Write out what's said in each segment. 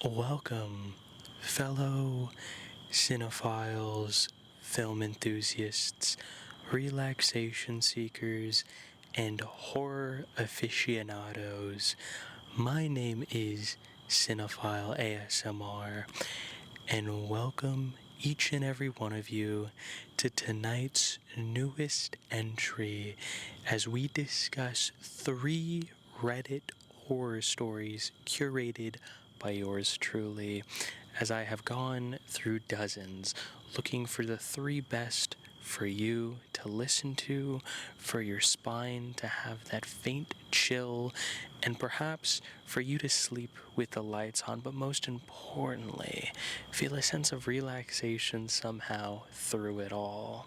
Welcome, fellow cinephiles, film enthusiasts, relaxation seekers, and horror aficionados. My name is Cinephile ASMR, and welcome each and every one of you to tonight's newest entry as we discuss 3 Reddit horror stories curated by yours truly, as I have gone through dozens looking for the 3 best for you to listen to, for your spine to have that faint chill, and perhaps for you to sleep with the lights on, but most importantly, feel a sense of relaxation somehow through it all.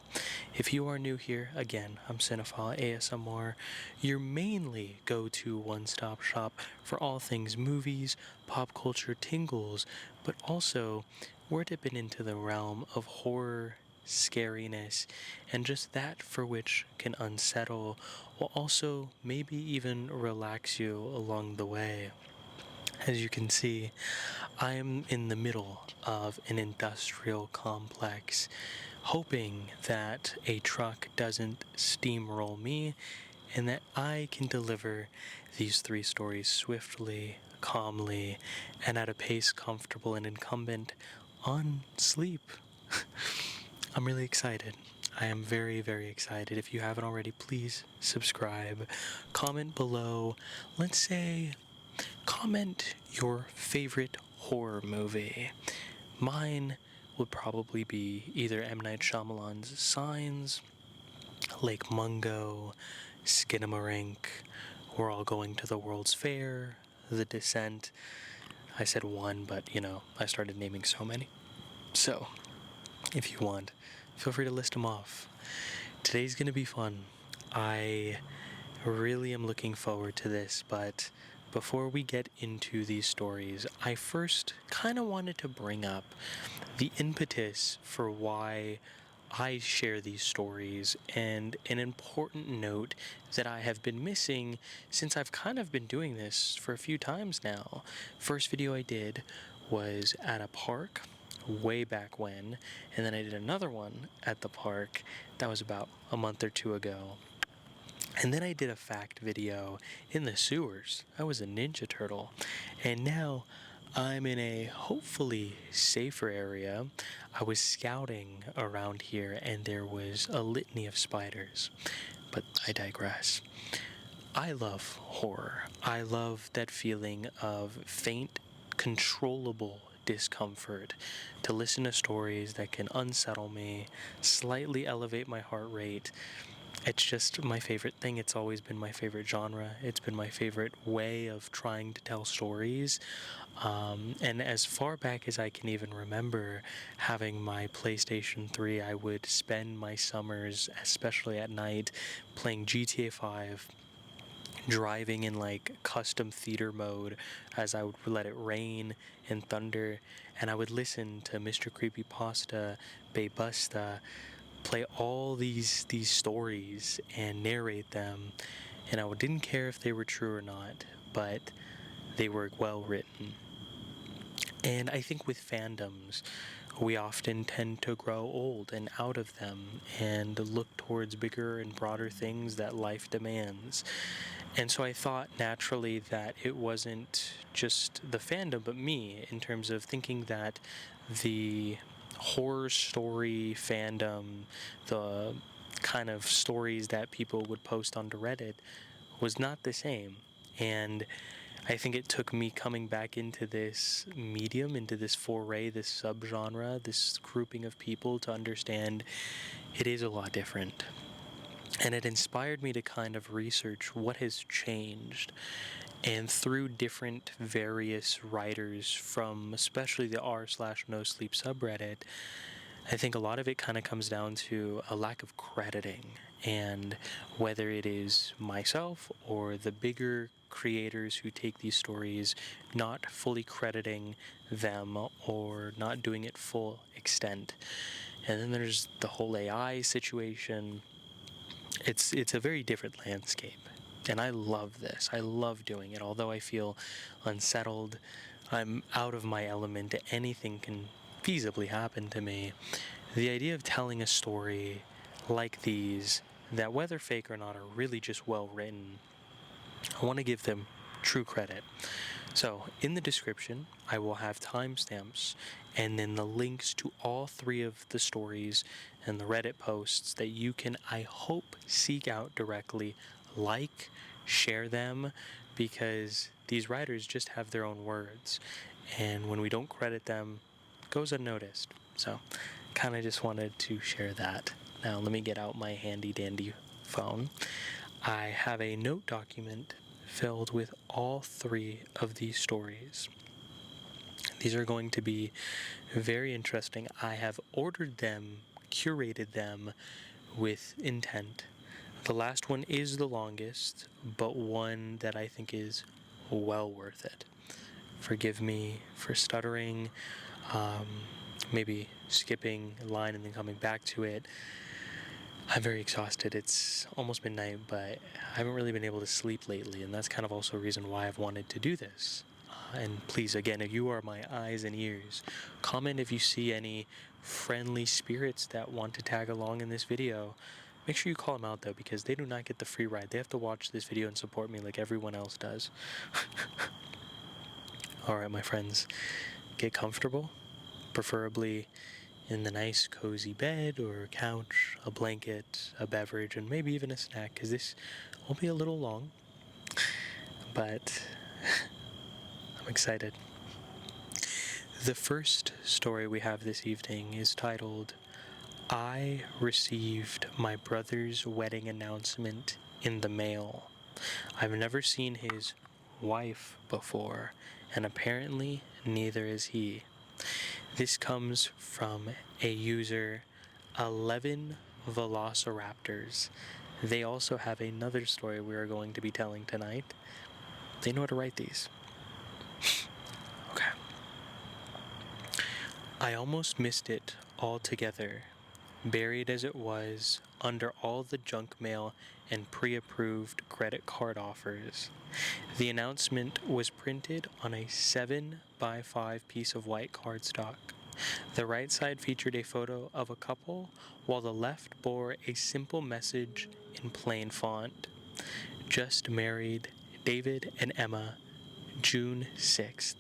If you are new here, again, I'm Cinephile ASMR, your mainly go-to one-stop shop for all things movies, pop culture tingles, but also we're dipping into the realm of horror, scariness, and just that for which can unsettle, while also maybe even relax you along the way. As you can see, I am in the middle of an industrial complex, hoping that a truck doesn't steamroll me and that I can deliver these 3 stories swiftly, calmly, and at a pace comfortable and incumbent on sleep. I'm really excited. I am very, very excited. If you haven't already, please subscribe. Comment below. Let's say, comment your favorite horror movie. Mine would probably be either M. Night Shyamalan's Signs, Lake Mungo, Skinamarink, We're All Going to the World's Fair, The Descent. I said one, but I started naming so many. So, if you want, feel free to list them off. Today's gonna be fun. I really am looking forward to this, but before we get into these stories, I first kind of wanted to bring up the impetus for why I share these stories and an important note that I have been missing since I've kind of been doing this for a few times now. First video I did was at a park way back when, and then I did another one at the park that was about a month or 2 ago. And then I did a fact video in the sewers. I was a Ninja Turtle. And now I'm in a hopefully safer area. I was scouting around here and there was a litany of spiders. But I digress. I love horror. I love that feeling of faint, controllable discomfort, to listen to stories that can unsettle me, slightly elevate my heart rate. It's just my favorite thing. It's always been my favorite genre. It's been my favorite way of trying to tell stories. And as far back as I can even remember having my PlayStation 3, I would spend my summers, especially at night, playing GTA 5, driving in like custom theater mode as I would let it rain and thunder, and I would listen to Mr. Creepypasta, Busta, play all these stories and narrate them, and I didn't care if they were true or not, but they were well written. And I think with fandoms, we often tend to grow old and out of them and look towards bigger and broader things that life demands. And so I thought naturally that it wasn't just the fandom, but me, in terms of thinking that the horror story fandom, the kind of stories that people would post onto Reddit, was not the same. And I think it took me coming back into this medium, into this foray, this subgenre, this grouping of people to understand it is a lot different. And it inspired me to kind of research what has changed. And through different various writers from especially the r/nosleep subreddit, I think a lot of it kind of comes down to a lack of crediting. And whether it is myself or the bigger creators who take these stories, not fully crediting them or not doing it full extent. And then there's the whole AI situation. It's a very different landscape. And I love this. I love doing it. Although I feel unsettled, I'm out of my element. Anything can feasibly happen to me. The idea of telling a story like these, that whether fake or not are really just well written, I want to give them true credit. So, in the description, I will have timestamps and then the links to all 3 of the stories and the Reddit posts that you can, I hope, seek out directly, like, share them, because these writers just have their own words. And when we don't credit them, it goes unnoticed. So, kind of just wanted to share that. Now, let me get out my handy dandy phone. I have a note document filled with all 3 of these stories. These are going to be very interesting. I have ordered them, curated them with intent. The last one is the longest, but one that I think is well worth it. Forgive me for stuttering, maybe skipping a line and then coming back to it. I'm very exhausted. It's almost midnight, but I haven't really been able to sleep lately, and that's kind of also a reason why I've wanted to do this. And please, again, if you are my eyes and ears, comment if you see any friendly spirits that want to tag along in this video. Make sure you call them out, though, because they do not get the free ride. They have to watch this video and support me like everyone else does. Alright, my friends, get comfortable, preferably in the nice cozy bed or couch, a blanket, a beverage, and maybe even a snack, because this will be a little long, but I'm excited. The first story we have this evening is titled, I Received My Brother's Wedding Announcement in the Mail. I've never seen his wife before, and apparently neither is he. This comes from a user, 11 Velociraptors. They also have another story we are going to be telling tonight. They know how to write these. Okay. I almost missed it altogether, buried as it was under all the junk mail and pre-approved credit card offers. The announcement was printed on a 7x5 piece of white cardstock. The right side featured a photo of a couple, while the left bore a simple message in plain font. Just married, David and Emma, June 6th,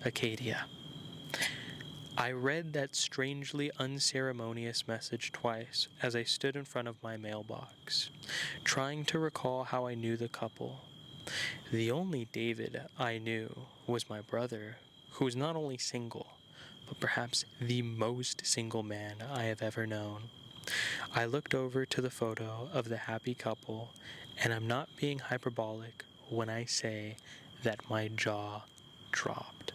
Acadia. I read that strangely unceremonious message twice as I stood in front of my mailbox, trying to recall how I knew the couple. The only David I knew was my brother, who was not only single, but perhaps the most single man I have ever known. I looked over to the photo of the happy couple, and I'm not being hyperbolic when I say that my jaw dropped.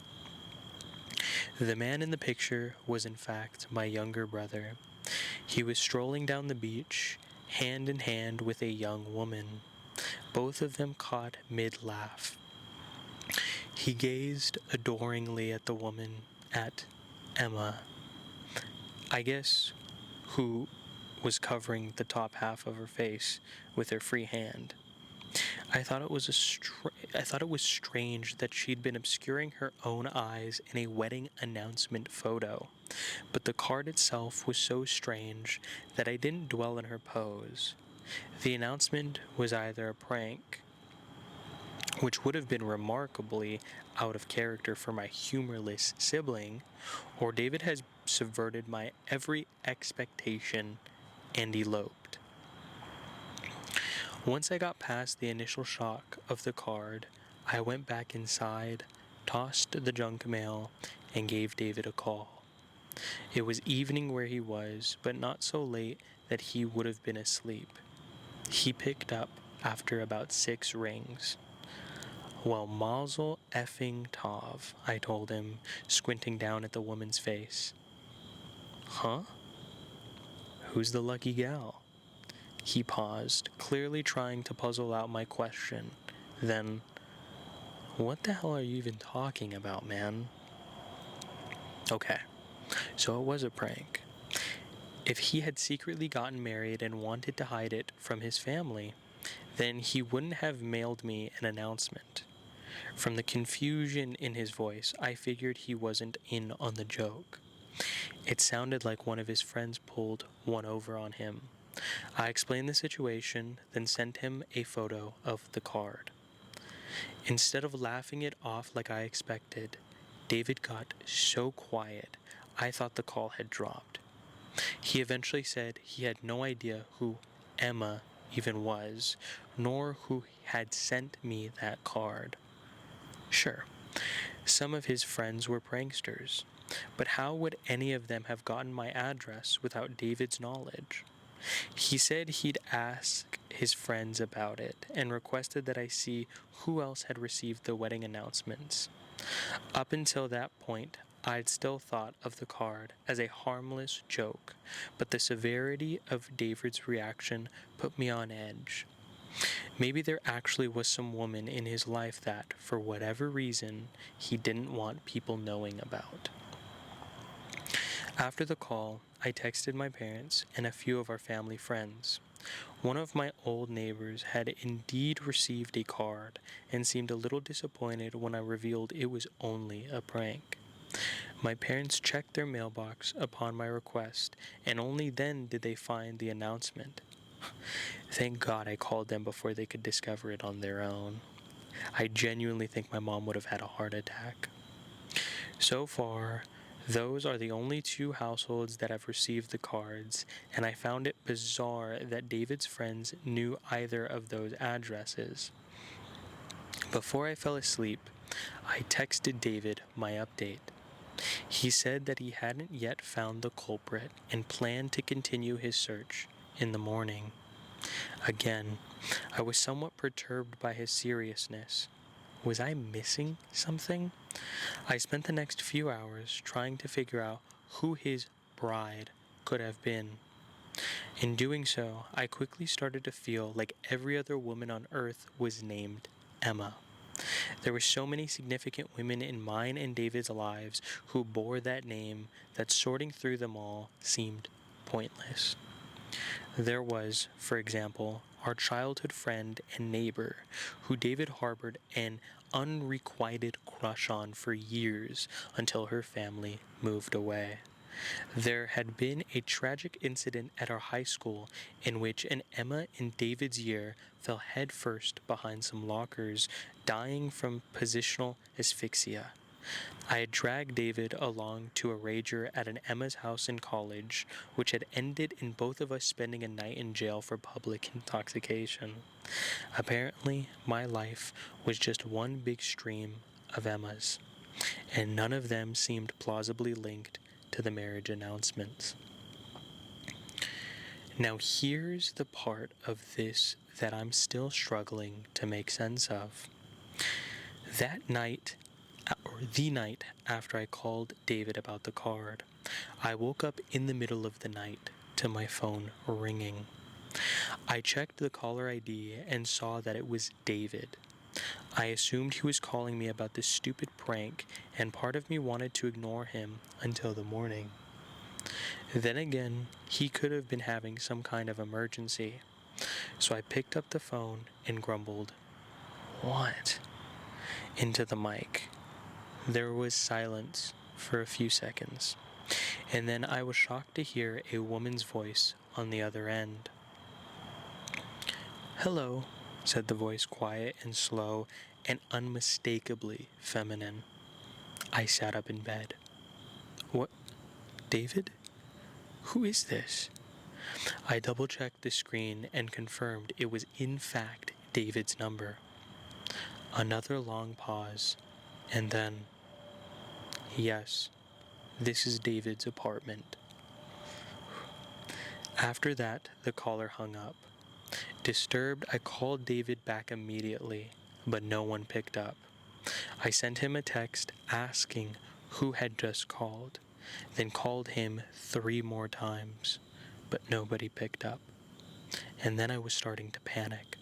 The man in the picture was in fact my younger brother. He was strolling down the beach, hand in hand with a young woman, both of them caught mid-laugh. He gazed adoringly at the woman, at Emma, I guess, who was covering the top half of her face with her free hand. I thought it was strange that she'd been obscuring her own eyes in a wedding announcement photo, but the card itself was so strange that I didn't dwell on her pose. The announcement was either a prank, which would have been remarkably out of character for my humorless sibling, or David has subverted my every expectation and eloped. Once I got past the initial shock of the card, I went back inside, tossed the junk mail, and gave David a call. It was evening where he was, but not so late that he would have been asleep. He picked up after about 6 rings. Well, mazel effing tov, I told him, squinting down at the woman's face. Huh? Who's the lucky gal? He paused, clearly trying to puzzle out my question. Then, what the hell are you even talking about, man? Okay, so it was a prank. If he had secretly gotten married and wanted to hide it from his family, then he wouldn't have mailed me an announcement. From the confusion in his voice, I figured he wasn't in on the joke. It sounded like one of his friends pulled one over on him. I explained the situation, then sent him a photo of the card. Instead of laughing it off like I expected, David got so quiet I thought the call had dropped. He eventually said he had no idea who Emma even was, nor who had sent me that card. Sure, some of his friends were pranksters, but how would any of them have gotten my address without David's knowledge? He said he'd ask his friends about it and requested that I see who else had received the wedding announcements. Up until that point, I'd still thought of the card as a harmless joke, but the severity of David's reaction put me on edge. Maybe there actually was some woman in his life that, for whatever reason, he didn't want people knowing about. After the call, I texted my parents and a few of our family friends. One of my old neighbors had indeed received a card and seemed a little disappointed when I revealed it was only a prank. My parents checked their mailbox upon my request, and only then did they find the announcement. Thank God I called them before they could discover it on their own. I genuinely think my mom would have had a heart attack. So far, those are the only two households that have received the cards, and I found it bizarre that David's friends knew either of those addresses. Before I fell asleep, I texted David my update. He said that he hadn't yet found the culprit and planned to continue his search in the morning. Again, I was somewhat perturbed by his seriousness. Was I missing something? I spent the next few hours trying to figure out who his bride could have been. In doing so, I quickly started to feel like every other woman on earth was named Emma. There were so many significant women in mine and David's lives who bore that name that sorting through them all seemed pointless. There was, for example, our childhood friend and neighbor, who David harbored an unrequited crush on for years until her family moved away. There had been a tragic incident at our high school in which an Emma in David's year fell headfirst behind some lockers, dying from positional asphyxia. I had dragged David along to a rager at an Emma's house in college, which had ended in both of us spending a night in jail for public intoxication. Apparently, my life was just one big stream of Emmas, and none of them seemed plausibly linked to the marriage announcements. Now, here's the part of this that I'm still struggling to make sense of. That night, or the night after I called David about the card, I woke up in the middle of the night to my phone ringing. I checked the caller ID and saw that it was David. I assumed he was calling me about this stupid prank, and part of me wanted to ignore him until the morning. Then again, he could have been having some kind of emergency. So I picked up the phone and grumbled, "What?" into the mic. There was silence for a few seconds, and then I was shocked to hear a woman's voice on the other end. "Hello," said the voice, quiet and slow and unmistakably feminine. I sat up in bed. "What? David? Who is this?" I double-checked the screen and confirmed it was in fact David's number. Another long pause, and then, "Yes, this is David's apartment." After that, the caller hung up. Disturbed, I called David back immediately, but no one picked up. I sent him a text asking who had just called, then called him 3 more times, but nobody picked up. And then I was starting to panic.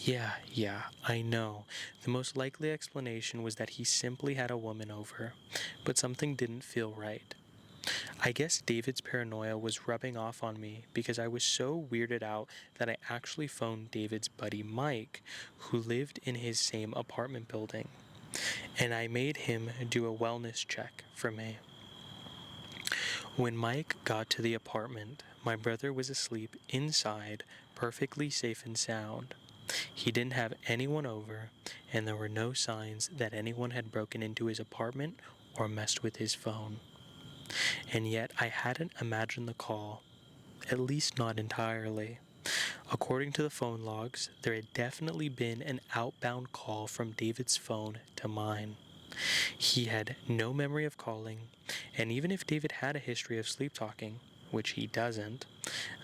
Yeah, I know. The most likely explanation was that he simply had a woman over, but something didn't feel right. I guess David's paranoia was rubbing off on me because I was so weirded out that I actually phoned David's buddy Mike, who lived in his same apartment building, and I made him do a wellness check for me. When Mike got to the apartment, my brother was asleep inside, perfectly safe and sound. He didn't have anyone over, and there were no signs that anyone had broken into his apartment or messed with his phone. And yet I hadn't imagined the call, at least not entirely. According to the phone logs, there had definitely been an outbound call from David's phone to mine. He had no memory of calling, and even if David had a history of sleep talking, which he doesn't,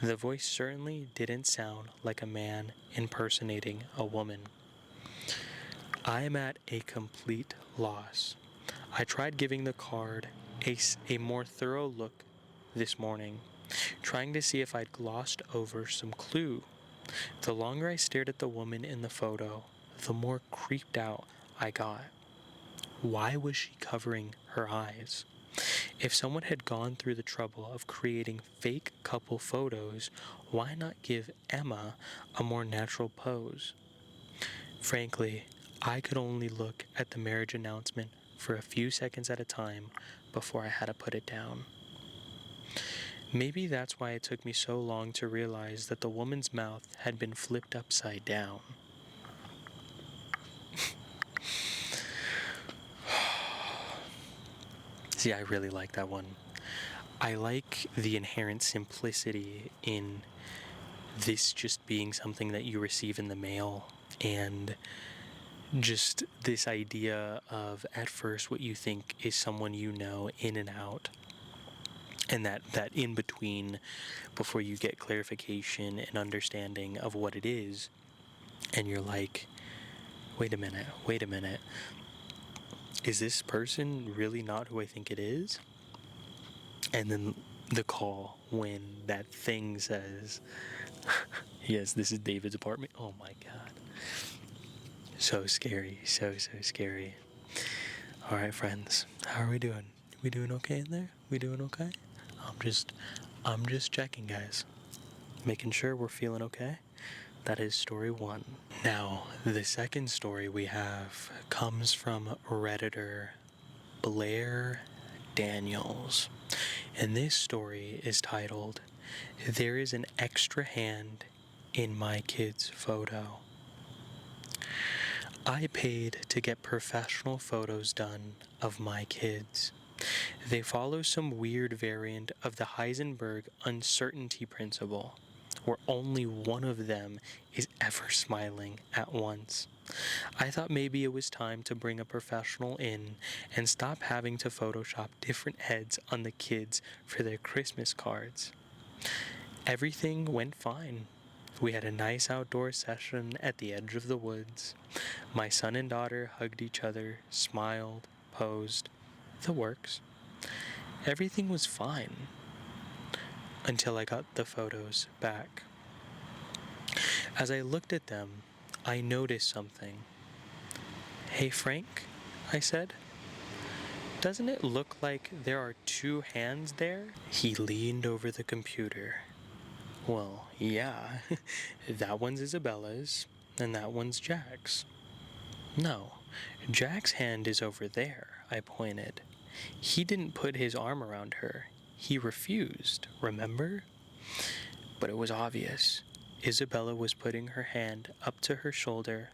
the voice certainly didn't sound like a man impersonating a woman. I am at a complete loss. I tried giving the card a more thorough look this morning, trying to see if I'd glossed over some clue. The longer I stared at the woman in the photo, the more creeped out I got. Why was she covering her eyes? If someone had gone through the trouble of creating fake couple photos, why not give Emma a more natural pose? Frankly, I could only look at the marriage announcement for a few seconds at a time before I had to put it down. Maybe that's why it took me so long to realize that the woman's mouth had been flipped upside down. See, I really like that one. I like the inherent simplicity in this just being something that you receive in the mail, and just this idea of at first what you think is someone you know in and out, and that in between before you get clarification and understanding of what it is, and you're like, wait a minute, is this person really not who I think it is? And then the call when that thing says, yes, this is David's apartment. Oh my God. So scary, so scary. All right, friends, how are we doing? We doing okay in there? We doing okay? I'm just checking, guys. Making sure we're feeling okay. That is story one. Now, the second story we have comes from Redditor Blair Daniels. And this story is titled, "There is an Extra Hand in My Kid's Photo." I paid to get professional photos done of my kids. They follow some weird variant of the Heisenberg uncertainty principle, where only one of them is ever smiling at once. I thought maybe it was time to bring a professional in and stop having to Photoshop different heads on the kids for their Christmas cards. Everything went fine. We had a nice outdoor session at the edge of the woods. My son and daughter hugged each other, smiled, posed, the works. Everything was fine until I got the photos back. As I looked at them, I noticed something. "Hey Frank," I said, "doesn't it look like there are two hands there?" He leaned over the computer. "Well, yeah, that one's Isabella's, and that one's Jack's." "No, Jack's hand is over there," I pointed. "He didn't put his arm around her. He refused, remember?" But it was obvious. Isabella was putting her hand up to her shoulder,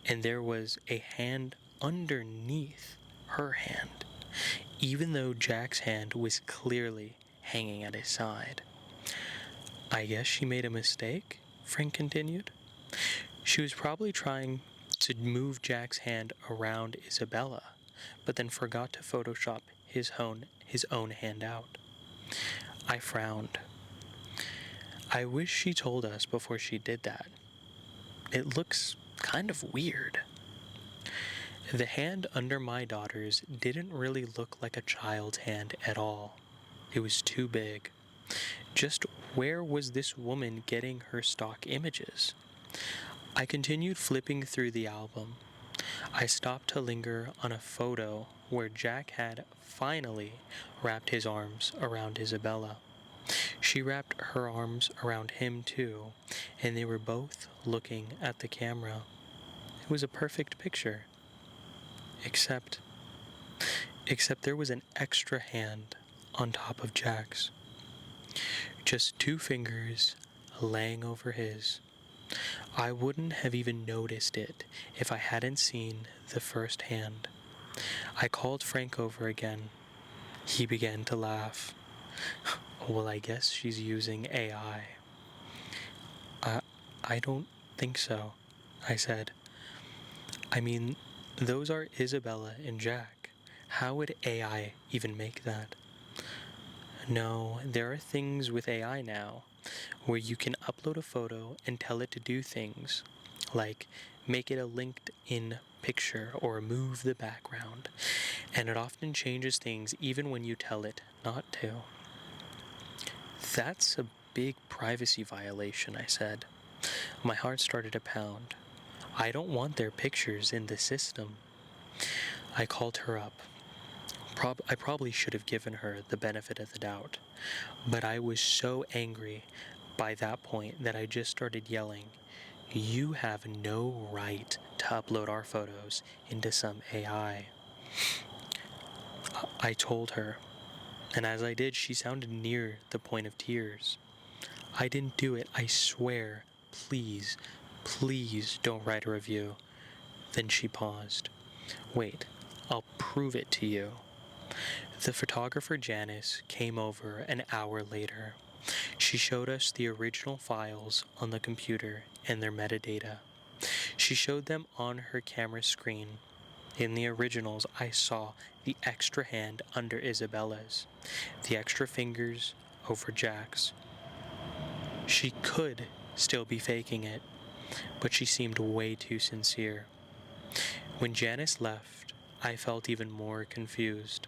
and there was a hand underneath her hand, even though Jack's hand was clearly hanging at his side. "I guess she made a mistake," Frank continued. "She was probably trying to move Jack's hand around Isabella, but then forgot to Photoshop his own hand out." I frowned. "I wish she told us before she did that. It looks kind of weird." The hand under my daughter's didn't really look like a child's hand at all. It was too big. Just where was this woman getting her stock images? I continued flipping through the album. I stopped to linger on a photo where Jack had finally wrapped his arms around Isabella. She wrapped her arms around him too, and they were both looking at the camera. It was a perfect picture. Except there was an extra hand on top of Jack's. Just 2 fingers laying over his. I wouldn't have even noticed it if I hadn't seen the first hand. I called Frank over again. He began to laugh. Well, I guess she's using AI. I don't think so, I said. I mean, those are Isabella and Jack. How would AI even make that? No, there are things with AI now where you can upload a photo and tell it to do things, like make it a LinkedIn picture or move the background, and it often changes things even when you tell it not to. That's a big privacy violation, I said. My heart started to pound. I don't want their pictures in the system. I called her up. I probably should have given her the benefit of the doubt, but I was so angry by that point that I just started yelling, "You have no right to upload our photos into some AI." I told her, and as I did, she sounded near the point of tears. "I didn't do it, I swear. Please, please don't write a review." Then she paused. "Wait, I'll prove it to you." The photographer Janice came over an hour later. She showed us the original files on the computer and their metadata. She showed them on her camera screen. In the originals, I saw the extra hand under Isabella's, the extra fingers over Jack's. She could still be faking it, but she seemed way too sincere. When Janice left, I felt even more confused.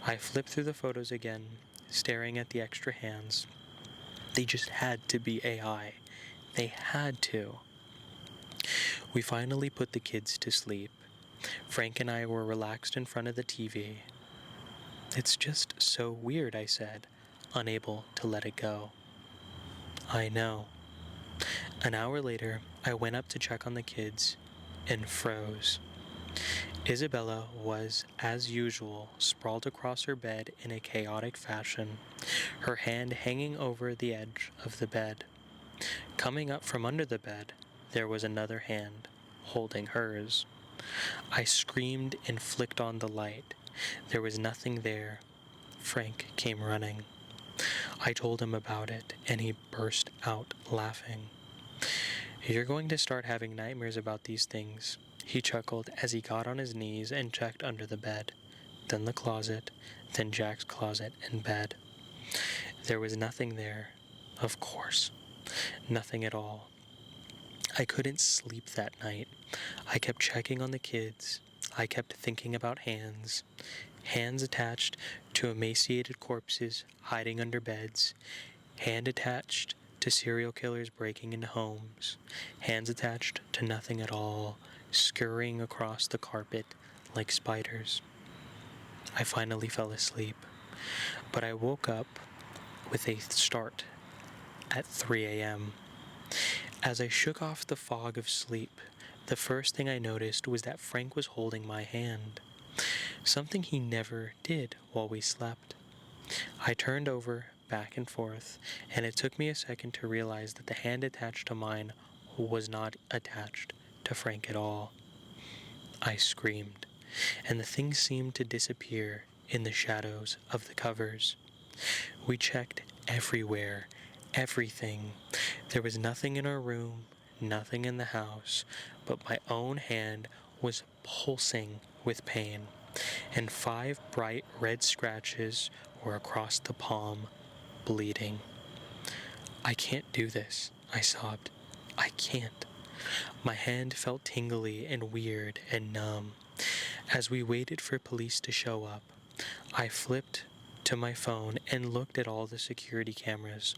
I flipped through the photos again, staring at the extra hands. They just had to be AI. They had to. We finally put the kids to sleep. Frank and I were relaxed in front of the TV. "It's just so weird," I said, unable to let it go. "I know." An hour later, I went up to check on the kids and froze. Isabella was, as usual, sprawled across her bed in a chaotic fashion, her hand hanging over the edge of the bed. Coming up from under the bed, there was another hand, holding hers. I screamed and flicked on the light. There was nothing there. Frank came running. I told him about it, and he burst out laughing. "You're going to start having nightmares about these things," he chuckled as he got on his knees and checked under the bed, then the closet, then Jack's closet and bed. There was nothing there, of course. Nothing at all. I couldn't sleep that night. I kept checking on the kids. I kept thinking about hands. Hands attached to emaciated corpses hiding under beds. Hand attached to serial killers breaking into homes. Hands attached to nothing at all, scurrying across the carpet like spiders. I finally fell asleep, but I woke up with a start at 3 a.m. As I shook off the fog of sleep, the first thing I noticed was that Frank was holding my hand, something he never did while we slept. I turned over back and forth, and it took me a second to realize that the hand attached to mine was not attached to Frank at all. I screamed, and the thing seemed to disappear in the shadows of the covers. We checked everywhere, everything. There was nothing in our room, nothing in the house, but my own hand was pulsing with pain, and 5 bright red scratches were across the palm, bleeding. "I can't do this," I sobbed. "I can't." My hand felt tingly and weird and numb. As we waited for police to show up, I flipped to my phone and looked at all the security cameras.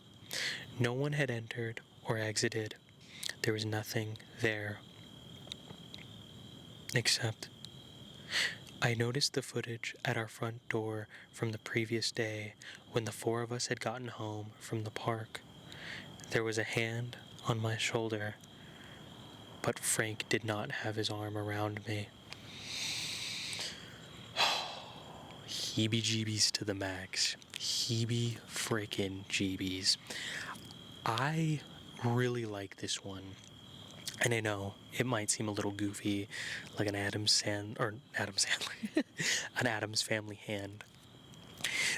No one had entered or exited. There was nothing there. Except, I noticed the footage at our front door from the previous day when the four of us had gotten home from the park. There was a hand on my shoulder, but Frank did not have his arm around me. Heebie-jeebies to the max. Heebie-freaking-jeebies. I really like this one. And I know it might seem a little goofy, like an Adams Family hand.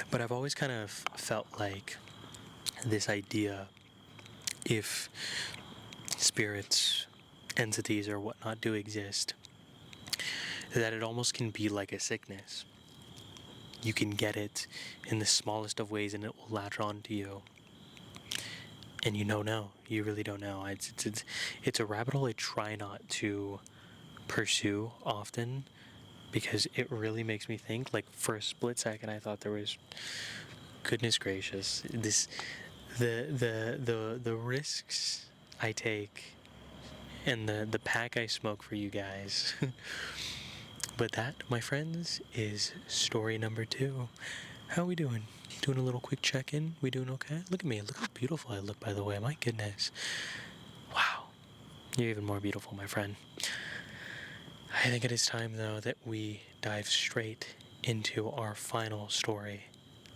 But I've always kind of felt like this idea, if spirits, entities, or whatnot do exist, that it almost can be like a sickness. You can get it in the smallest of ways and it will latch on to you. And you don't know. You really don't know. It's a rabbit hole I try not to pursue often because it really makes me think. Like, for a split second, I thought there was, goodness gracious, the risks I take and the pack I smoke for you guys. But that, my friends, is story number 2. How we doing? Doing a little quick check-in? We doing okay? Look at me. Look how beautiful I look, by the way. My goodness. Wow. You're even more beautiful, my friend. I think it is time, though, that we dive straight into our final story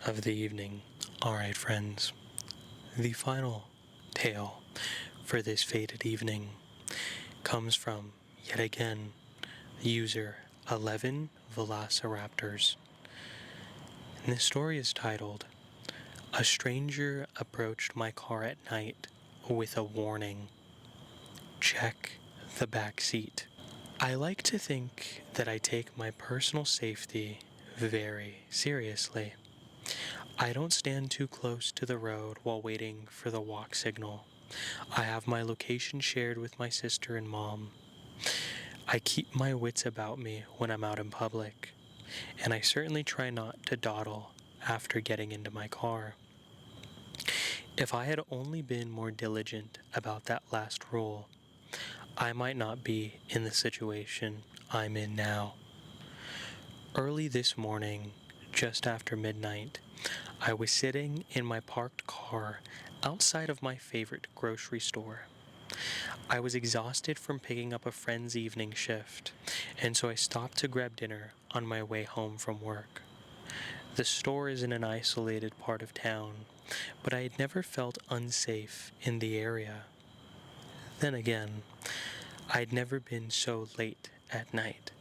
of the evening. Alright, friends. The final tale for this fated evening comes from, yet again, user 11 Velociraptors. And this story is titled, "A stranger approached my car at night with a warning. Check the back seat." I like to think that I take my personal safety very seriously. I don't stand too close to the road while waiting for the walk signal. I have my location shared with my sister and mom. I keep my wits about me when I'm out in public, and I certainly try not to dawdle after getting into my car. If I had only been more diligent about that last rule, I might not be in the situation I'm in now. Early this morning, just after midnight, I was sitting in my parked car outside of my favorite grocery store. I was exhausted from picking up a friend's evening shift, and so I stopped to grab dinner on my way home from work. The store is in an isolated part of town, but I had never felt unsafe in the area. Then again, I'd never been so late at night.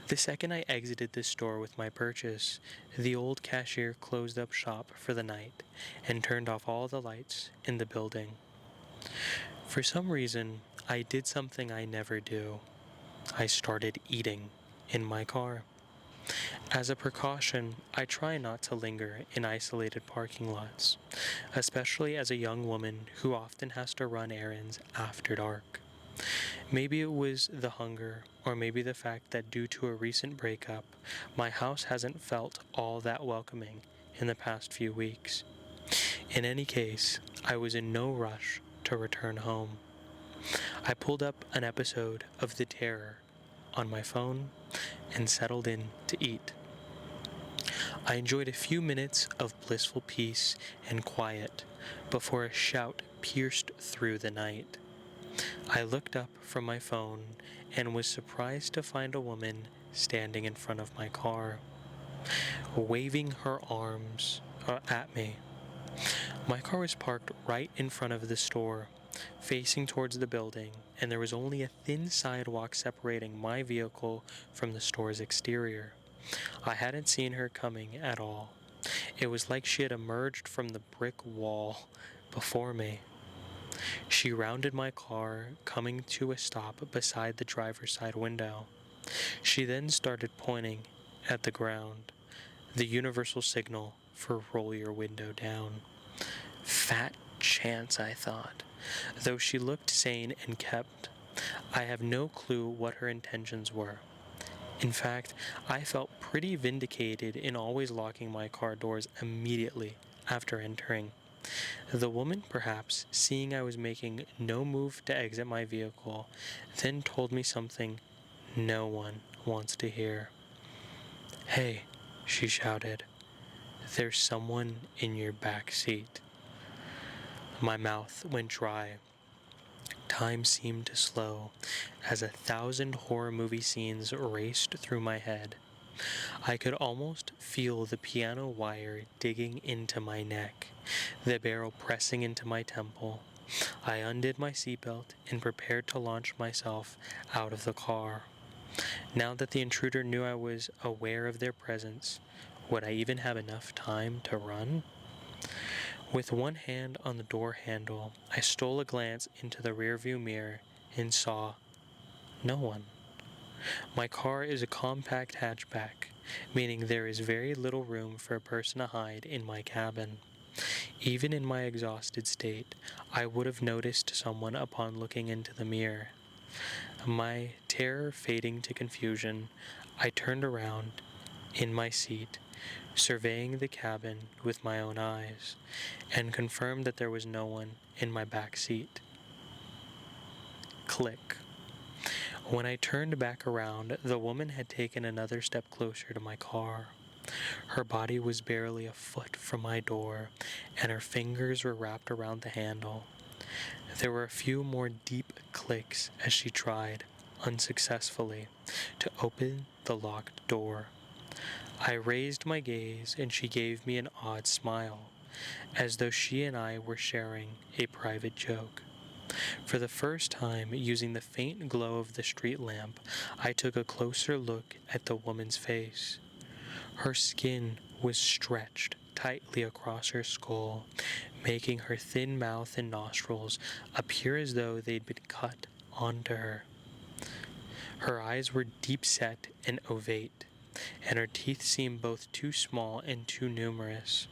The second I exited the store with my purchase, the old cashier closed up shop for the night and turned off all the lights in the building. For some reason, I did something I never do. I started eating in my car. As a precaution, I try not to linger in isolated parking lots, especially as a young woman who often has to run errands after dark. Maybe it was the hunger, or maybe the fact that due to a recent breakup, my house hasn't felt all that welcoming in the past few weeks. In any case, I was in no rush to return home. I pulled up an episode of The Terror on my phone and settled in to eat. I enjoyed a few minutes of blissful peace and quiet before a shout pierced through the night. I looked up from my phone and was surprised to find a woman standing in front of my car, waving her arms at me. My car was parked right in front of the store, facing towards the building, and there was only a thin sidewalk separating my vehicle from the store's exterior. I hadn't seen her coming at all. It was like she had emerged from the brick wall before me. She rounded my car, coming to a stop beside the driver's side window. She then started pointing at the ground, the universal signal for roll your window down. Fat chance, I thought, though she looked sane and kept. I have no clue what her intentions were. In fact, I felt pretty vindicated in always locking my car doors immediately after entering. The woman, perhaps, seeing I was making no move to exit my vehicle, then told me something no one wants to hear. "Hey," she shouted, "there's someone in your back seat." My mouth went dry. Time seemed to slow as 1,000 horror movie scenes raced through my head. I could almost feel the piano wire digging into my neck, the barrel pressing into my temple. I undid my seatbelt and prepared to launch myself out of the car. Now that the intruder knew I was aware of their presence, would I even have enough time to run? With one hand on the door handle, I stole a glance into the rearview mirror and saw no one. My car is a compact hatchback, meaning there is very little room for a person to hide in my cabin. Even in my exhausted state, I would have noticed someone upon looking into the mirror. My terror fading to confusion, I turned around in my seat, surveying the cabin with my own eyes, and confirmed that there was no one in my back seat. Click. When I turned back around, the woman had taken another step closer to my car. Her body was barely a foot from my door, and her fingers were wrapped around the handle. There were a few more deep clicks as she tried, unsuccessfully, to open the locked door. I raised my gaze, and she gave me an odd smile, as though she and I were sharing a private joke. For the first time, using the faint glow of the street lamp, I took a closer look at the woman's face. Her skin was stretched tightly across her skull, making her thin mouth and nostrils appear as though they'd been cut onto her. Her eyes were deep set and ovate, and her teeth seemed both too small and too numerous.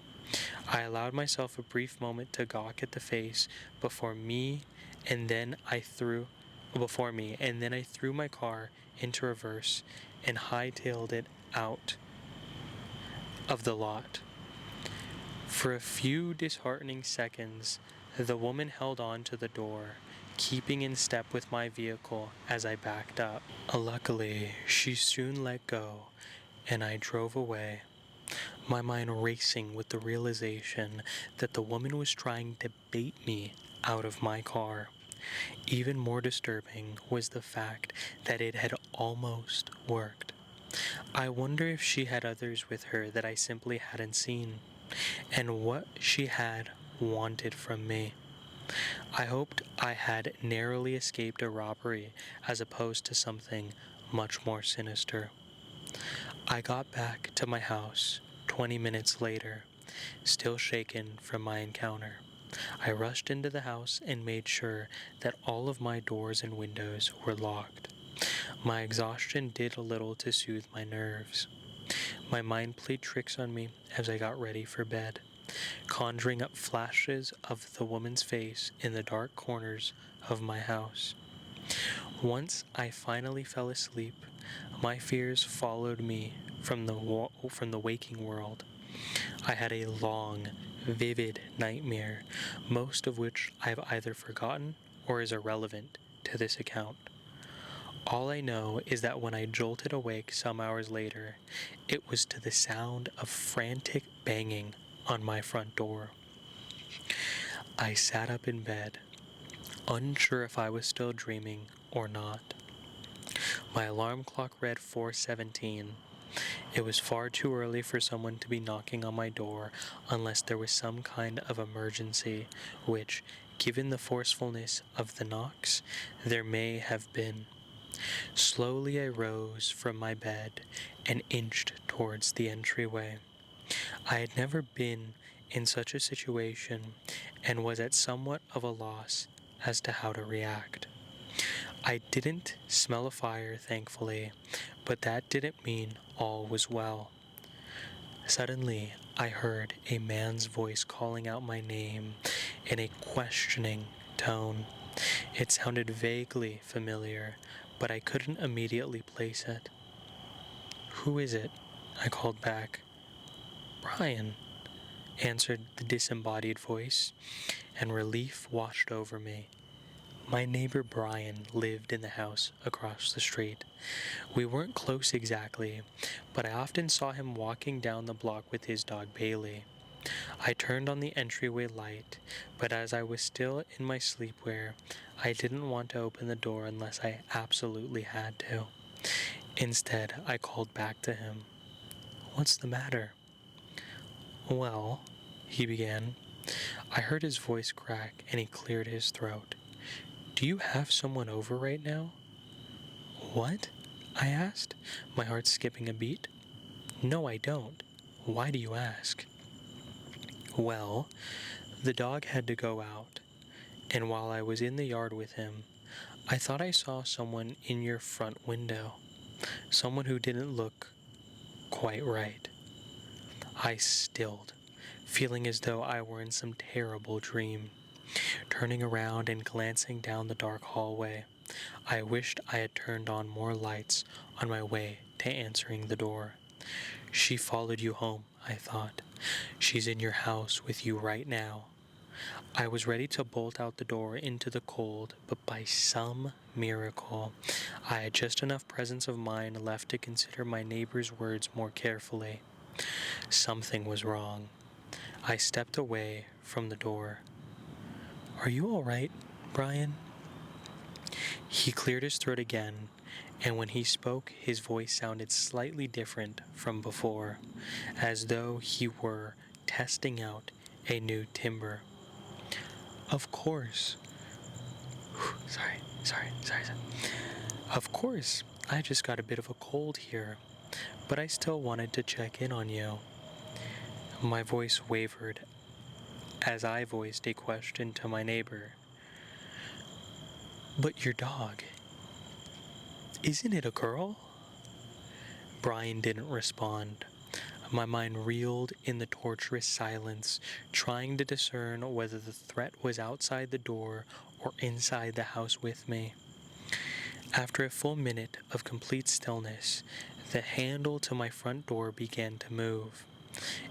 I allowed myself a brief moment to gawk at the face and then I threw my car into reverse and hightailed it out of the lot. For a few disheartening seconds, the woman held on to the door, keeping in step with my vehicle as I backed up. Luckily, she soon let go, and I drove away, my mind racing with the realization that the woman was trying to bait me out of my car. Even more disturbing was the fact that it had almost worked. I wonder if she had others with her that I simply hadn't seen, and what she had wanted from me. I hoped I had narrowly escaped a robbery as opposed to something much more sinister. I got back to my house 20 minutes later, still shaken from my encounter. I rushed into the house and made sure that all of my doors and windows were locked. My exhaustion did a little to soothe my nerves. My mind played tricks on me as I got ready for bed, conjuring up flashes of the woman's face in the dark corners of my house. Once I finally fell asleep, my fears followed me from the waking world. I had a long, vivid nightmare, most of which I have either forgotten or is irrelevant to this account. All I know is that when I jolted awake some hours later, it was to the sound of frantic banging on my front door. I sat up in bed, unsure if I was still dreaming or not. My alarm clock read 4:17. It was far too early for someone to be knocking on my door unless there was some kind of emergency, which, given the forcefulness of the knocks, there may have been. Slowly I rose from my bed and inched towards the entryway. I had never been in such a situation and was at somewhat of a loss as to how to react. I didn't smell a fire, thankfully, but that didn't mean all was well. Suddenly, I heard a man's voice calling out my name in a questioning tone. It sounded vaguely familiar, but I couldn't immediately place it. "Who is it?" I called back. "Brian," answered the disembodied voice, and relief washed over me. My neighbor Brian lived in the house across the street. We weren't close exactly, but I often saw him walking down the block with his dog Bailey. I turned on the entryway light, but as I was still in my sleepwear, I didn't want to open the door unless I absolutely had to. Instead, I called back to him. "What's the matter?" "Well," he began. I heard his voice crack and he cleared his throat. "Do you have someone over right now?" "What?" I asked, my heart skipping a beat. "No, I don't. Why do you ask?" "Well, the dog had to go out, and while I was in the yard with him, I thought I saw someone in your front window. Someone who didn't look quite right." I stilled, feeling as though I were in some terrible dream. Turning around and glancing down the dark hallway, I wished I had turned on more lights on my way to answering the door. "She followed you home," I thought. "She's in your house with you right now." I was ready to bolt out the door into the cold, but by some miracle, I had just enough presence of mind left to consider my neighbor's words more carefully. Something was wrong. I stepped away from the door. "Are you all right, Brian?" He cleared his throat again, and when he spoke, his voice sounded slightly different from before, as though he were testing out a new timbre. "Of course." Sorry. "Of course, I just got a bit of a cold here, but I still wanted to check in on you." My voice wavered as I voiced a question to my neighbor. "But your dog, isn't it a girl?" Brian didn't respond. My mind reeled in the torturous silence, trying to discern whether the threat was outside the door or inside the house with me. After a full minute of complete stillness, the handle to my front door began to move.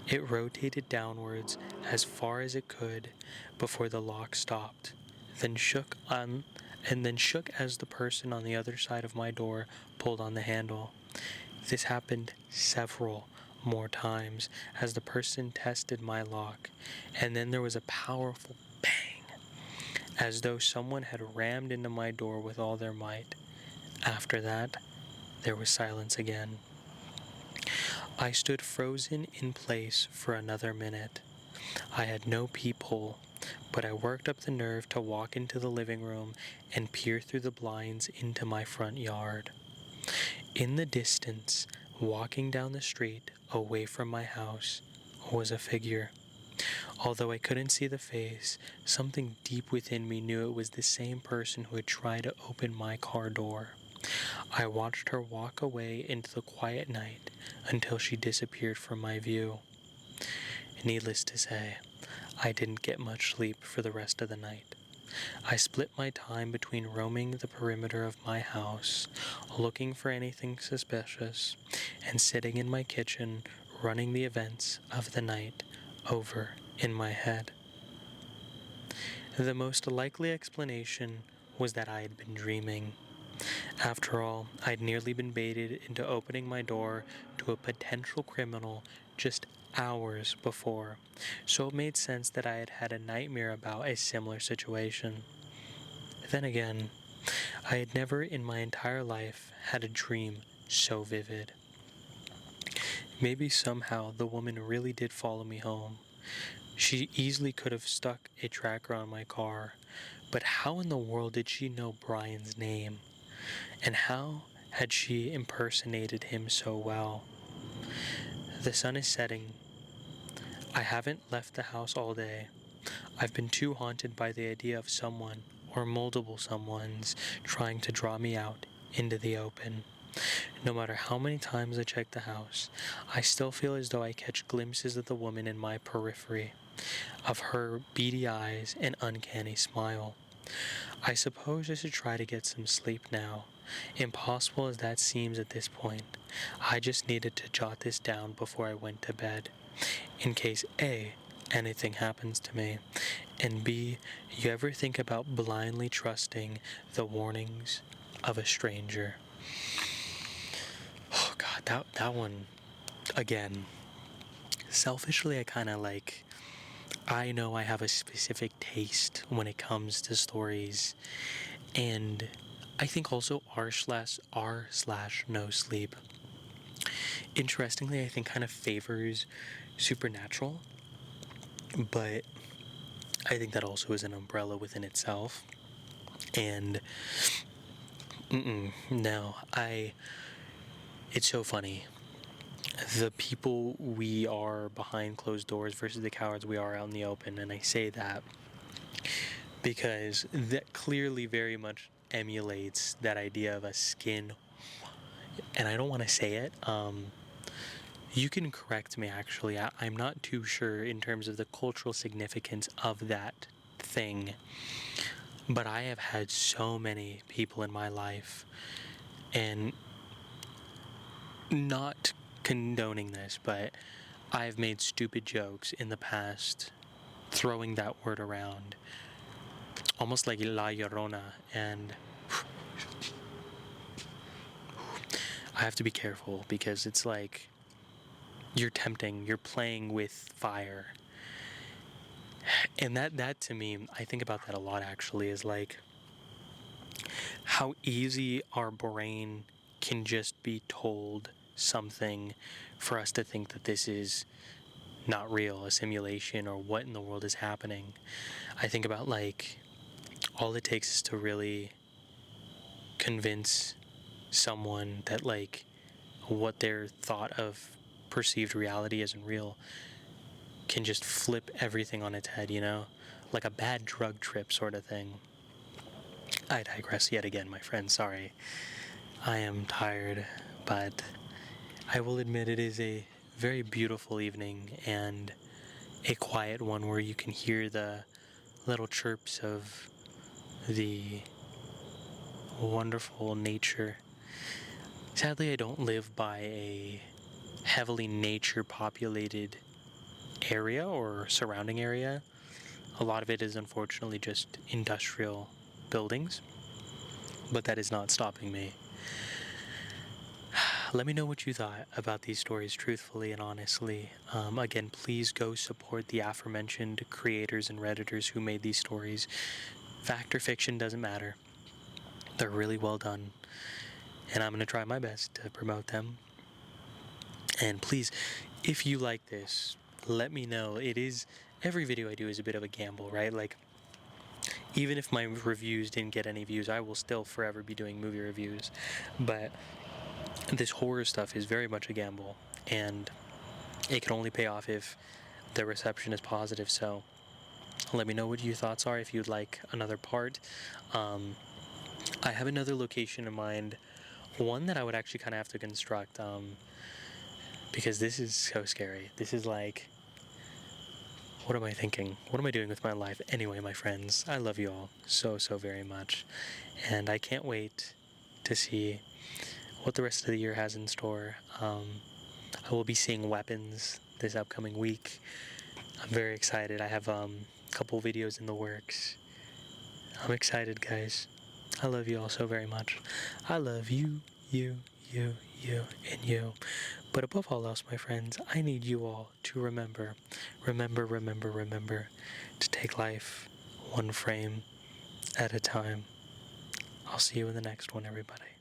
It rotated downwards as far as it could before the lock stopped, then shook as the person on the other side of my door pulled on the handle. This happened several more times as the person tested my lock, and then there was a powerful bang, as though someone had rammed into my door with all their might. After that, there was silence again. I stood frozen in place for another minute. I had no peephole, but I worked up the nerve to walk into the living room and peer through the blinds into my front yard. In the distance, walking down the street away from my house, was a figure. Although I couldn't see the face, something deep within me knew it was the same person who had tried to open my car door. I watched her walk away into the quiet night until she disappeared from my view. Needless to say, I didn't get much sleep for the rest of the night. I split my time between roaming the perimeter of my house, looking for anything suspicious, and sitting in my kitchen, running the events of the night over in my head. The most likely explanation was that I had been dreaming. After all, I'd nearly been baited into opening my door to a potential criminal just hours before, so it made sense that I had had a nightmare about a similar situation. Then again, I had never in my entire life had a dream so vivid. Maybe somehow the woman really did follow me home. She easily could have stuck a tracker on my car, but how in the world did she know Brian's name? And how had she impersonated him so well? The sun is setting. I haven't left the house all day. I've been too haunted by the idea of someone, or multiple someones, trying to draw me out into the open. No matter how many times I check the house, I still feel as though I catch glimpses of the woman in my periphery, of her beady eyes and uncanny smile. I suppose I should try to get some sleep now. Impossible as that seems at this point, I just needed to jot this down before I went to bed, in case A, anything happens to me. And B, you ever think about blindly trusting the warnings of a stranger? Oh God, that one, again, selfishly, I kind of like, I know I have a specific taste when it comes to stories, and I think also r slash no sleep, interestingly, I think kind of favors supernatural, but I think that also is an umbrella within itself. And no, it's so funny. The people we are behind closed doors versus the cowards we are out in the open. And I say that because that clearly very much emulates that idea of a skin. And I don't want to say it. You can correct me, actually. I'm not too sure in terms of the cultural significance of that thing. But I have had so many people in my life, and not condoning this, but I've made stupid jokes in the past, throwing that word around, almost like La Llorona, and I have to be careful because it's like you're playing with fire. And that to me, I think about that a lot actually, is like how easy our brain can just be told something for us to think that this is not real, a simulation, or what in the world is happening. I think about like all it takes is to really convince someone that like what their thought of perceived reality isn't real can just flip everything on its head, like a bad drug trip sort of thing. I digress yet again, my friend. Sorry. I am tired, but I will admit it is a very beautiful evening and a quiet one where you can hear the little chirps of the wonderful nature. Sadly, I don't live by a heavily nature populated area or surrounding area. A lot of it is unfortunately just industrial buildings, but that is not stopping me. Let me know what you thought about these stories truthfully and honestly. Again, please go support the aforementioned creators and Redditors who made these stories. Fact or fiction doesn't matter. They're really well done, and I'm going to try my best to promote them. And please, if you like this, let me know. Every video I do is a bit of a gamble, right? Like, even if my reviews didn't get any views, I will still forever be doing movie reviews. But this horror stuff is very much a gamble, and it can only pay off if the reception is positive. So let me know what your thoughts are if you'd like another part. I have another location in mind, one that I would actually kind of have to construct, because this is so scary. This is like, what am I thinking? What am I doing with my life? Anyway, my friends, I love you all so, so very much, and I can't wait to see what the rest of the year has in store. I will be seeing Weapons this upcoming week. I'm very excited. I have a couple videos in the works. I'm excited, guys. I love you all so very much. I love you, you, and you. But above all else, my friends, I need you all to remember to take life one frame at a time. I'll see you in the next one, everybody.